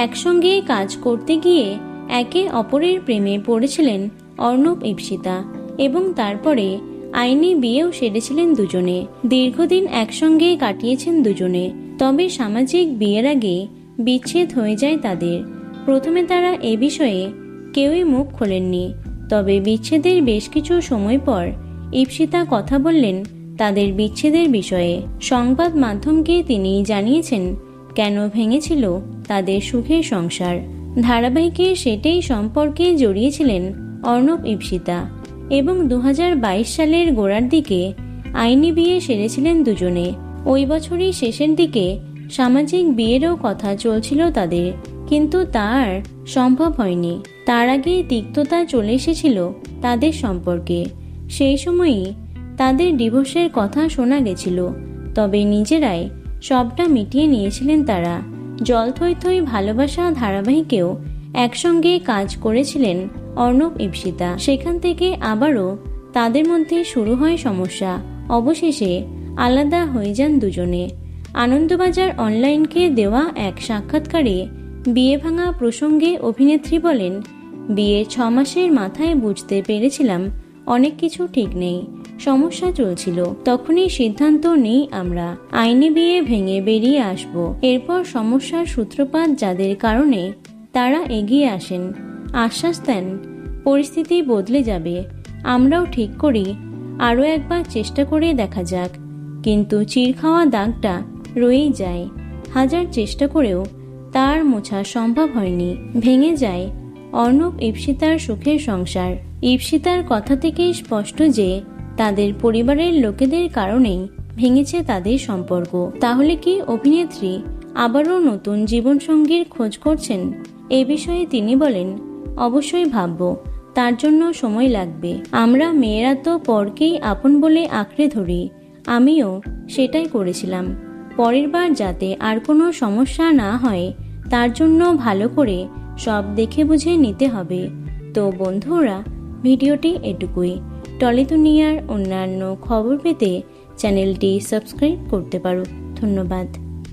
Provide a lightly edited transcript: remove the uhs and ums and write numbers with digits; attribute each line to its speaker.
Speaker 1: একসঙ্গে কাজ করতে গিয়ে একে অপরের প্রেমে পড়েছিলেন অর্ণব ইপ্সিতা এবং তারপরে আইনি বিয়েও সেরেছিলেন দুজনে। দীর্ঘদিন একসঙ্গে কাটিয়েছেন দুজনে। তবে সামাজিক বিয়ের আগে বিচ্ছেদ হয়ে যায় তাদের। প্রথমে তারা এ বিষয়ে কেউই মুখ খোলেননি, তবে বিচ্ছেদের বেশ কিছু সময় পর ইপ্সিতা কথা বললেন তাদের বিচ্ছেদের বিষয়ে। সংবাদ মাধ্যমকে তিনি জানিয়েছেন কেন ভেঙেছিল তাদের সুখের সংসার। ধারাবাহিকে সেটাই সম্পর্কে জড়িয়েছিলেন অর্ণব ইপ্সিতা এবং 2022 সালের গোড়ার দিকে আইনি বিয়ে সেরেছিলেন দুজনে। ওই বছরই শেষের দিকে সামাজিক বিয়েরও কথা চলছিল তাদের, কিন্তু তার সম্ভব হয়নি। তার আগে তিক্ততা চলে এসেছিল তাদের সম্পর্কে। সেই সময়ই তাদের ডিভোর্সের কথা শোনা গেছিল, তবে নিজেরাই সবটা মিটিয়ে নিয়েছিলেন তারা। জল থই থই ভালোবাসা ধারাবাহিকেও একসঙ্গে কাজ করেছিলেন অর্ণব ইপ্সিতা। সেখান থেকে আবারও তাদের মধ্যে শুরু হয় সমস্যা। অবশেষে আলাদা হয়ে যান দুজনে। আনন্দবাজার অনলাইনকে দেওয়া এক সাক্ষাৎকারে বিয়ে ভাঙা প্রসঙ্গে অভিনেত্রী বলেন, বিয়ের 6 মাসের মাথায় বুঝতে পেরেছিলাম অনেক কিছু ঠিক নেই, সমস্যা চলছিল। তখনই সিদ্ধান্ত নিই আমরা আইনি বিয়ে ভেঙে বেরিয়ে আসব। এরপর সমস্যার সূত্রপাত যাদের কারণে তারা এগিয়ে আসেন, আশ্বাস দেন পরিস্থিতি বদলে যাবে। আমরাও ঠিক করি আরও একবার চেষ্টা করে দেখা যাক, কিন্তু চির খাওয়া দাগটা রয়েই যায়। হাজার চেষ্টা করেও তার মোছা সম্ভব হয়নি। ভেঙে যায় অর্ণব ইপ্সিতার সুখের সংসার। ইপ্সিতার কথা থেকেই স্পষ্ট যে তাদের পরিবারের লোকেদের কারণেই ভেঙেছে তাদের সম্পর্ক। তাহলে কি অভিনেত্রী আবারও নতুন জীবনসঙ্গীর খোঁজ করছেন? এ বিষয়ে তিনি বলেন, অবশ্যই ভাববো, তার জন্য সময় লাগবে। আমরা মেয়েরা তো পরকেই আপন বলে আঁকড়ে ধরি, আমিও সেটাই করেছিলাম। পরের বার যাতে আর কোনো সমস্যা না হয় তার জন্য ভালো করে সব দেখে বুঝে নিতে হবে। তো বন্ধুরা, ভিডিওটি এটুকুই। টলি দুনিয়ার অন্যান্য খবর পেতে চ্যানেলটি সাবস্ক্রাইব করতে পারো। ধন্যবাদ।